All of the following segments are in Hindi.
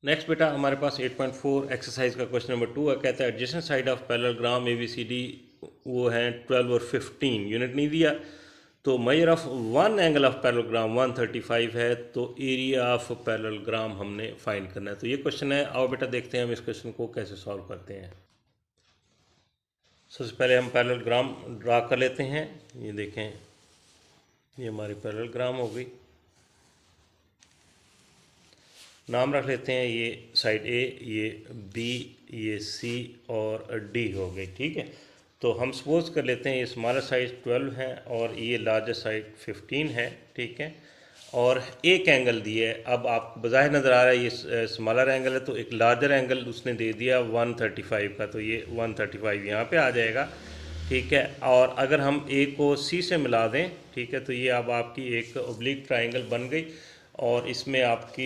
नेक्स्ट बेटा हमारे पास 8.4 एक्सरसाइज का क्वेश्चन नंबर 2 है। कहता है adjacent side of parallelogram ABCD वो हैं 12 और 15, यूनिट नहीं दिया। तो measure of one angle of parallelogram 135 है, तो एरिया ऑफ पैरेललोग्राम हमने फाइंड करना है। तो ये क्वेश्चन है, आओ बेटा देखते हैं हम इस क्वेश्चन को कैसे सॉल्व करते हैं। सबसे पहले हम पैरेललोग्राम ड्रा कर लेते हैं। ये देखें, ये हमारी पैरेललोग्राम हो गई। नाम रख लेते हैं, ये साइड ए, ये बी, ये सी और डी हो गई। ठीक है, तो हम सपोज कर लेते हैं ये स्मॉलर साइज 12 है और ये लार्जर साइड 15 है। ठीक है, और एक एंगल दिया है। अब आप बज़ाहिर नज़र आ रहा है ये स्मॉलर एंगल है, तो एक लार्जर एंगल उसने दे दिया 135 का, तो ये 135 यहाँ पे आ जाएगा। ठीक है, और अगर हम ए को सी से मिला दें, ठीक है, तो ये अब आपकी एक ओब्लिक ट्राइंगल बन गई और इसमें आपकी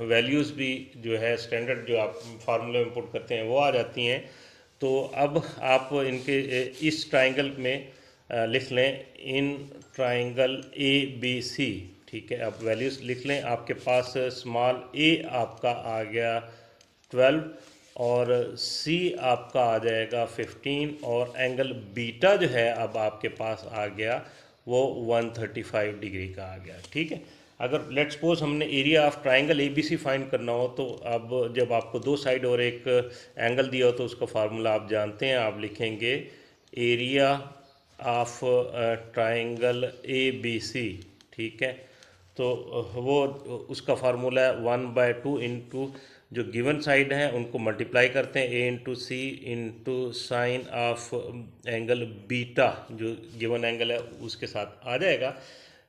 वैल्यूज़ भी जो है स्टैंडर्ड जो आप फार्मूले में पुट करते हैं वो आ जाती हैं। तो अब आप इनके इस ट्राइंगल में लिख लें इन ट्राइंगल ABC। ठीक है, अब वैल्यूज़ लिख लें। आपके पास स्मॉल ए आपका आ गया 12 और सी आपका आ जाएगा 15 और एंगल बीटा जो है अब आपके पास आ गया वो 135 डिग्री का आ गया। ठीक है, अगर लेट सपोज हमने area of triangle ABC find करना हो, तो अब जब आपको दो साइड और एक एंगल दिया हो तो उसका फार्मूला आप जानते हैं। आप लिखेंगे एरिया ऑफ ट्राइंगल ABC। ठीक है, तो वो उसका फार्मूला है 1/2 इंटू जो गिवन साइड है उनको मल्टीप्लाई करते हैं A into C into sine of angle beta, जो गिवन एंगल है उसके साथ आ जाएगा।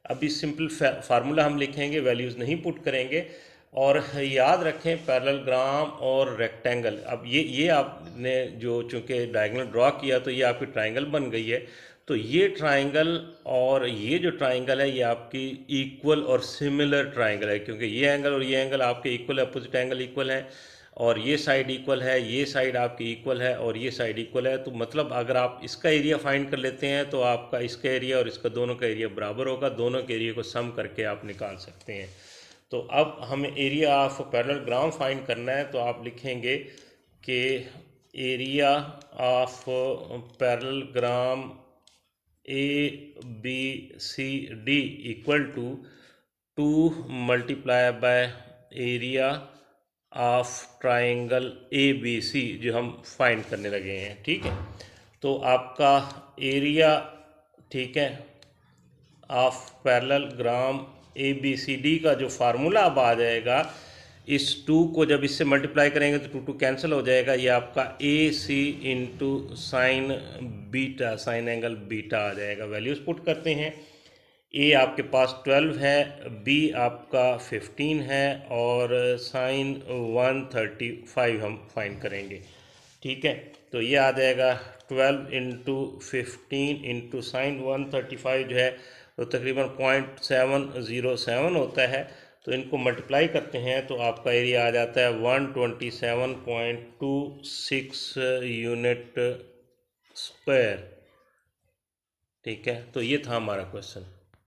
अभी सिंपल फार्मूला हम लिखेंगे, वैल्यूज़ नहीं पुट करेंगे। और याद रखें पैरेललोग्राम और रेक्टेंगल, अब ये आपने जो चूँकि डायगोनल ड्रॉ किया तो ये आपकी ट्राइंगल बन गई है। तो ये ट्राइंगल और ये जो ट्राइंगल है ये आपकी इक्वल और सिमिलर ट्राइंगल है, क्योंकि ये एंगल और ये एंगल आपके इक्वल है, अपोजिट एंगल इक्वल है, और ये साइड इक्वल है, ये साइड आपकी इक्वल है और ये साइड इक्वल है। तो मतलब अगर आप इसका एरिया फाइंड कर लेते हैं तो आपका इसका एरिया और इसका दोनों का एरिया बराबर होगा। दोनों के एरिया को सम करके आप निकाल सकते हैं। तो अब हमें एरिया ऑफ पैरेललोग्राम फाइंड करना है, तो आप लिखेंगे कि area of parallelogram ABCD equal to 2 multiply by area of triangle ABC जो हम फाइंड करने लगे हैं। ठीक है, तो आपका एरिया, ठीक है, ऑफ पैरेललोग्राम ABCD का जो फार्मूला अब आ जाएगा, इस 2 को जब इससे मल्टीप्लाई करेंगे तो 2 कैंसिल हो जाएगा। ये आपका AC into sine beta, sine angle beta आ जाएगा। वैल्यूज़ पुट करते हैं, ए आपके पास 12 है, बी आपका 15 है और साइन 135 हम फाइंड करेंगे। ठीक है, तो ये आ जाएगा 12 इंटू 15 इंटू साइन 135 जो है तो तकरीबन 0.707 होता है। तो इनको मल्टीप्लाई करते हैं तो आपका एरिया आ जाता है 127.26 यूनिट स्क्वायर। ठीक है, तो ये था हमारा क्वेश्चन।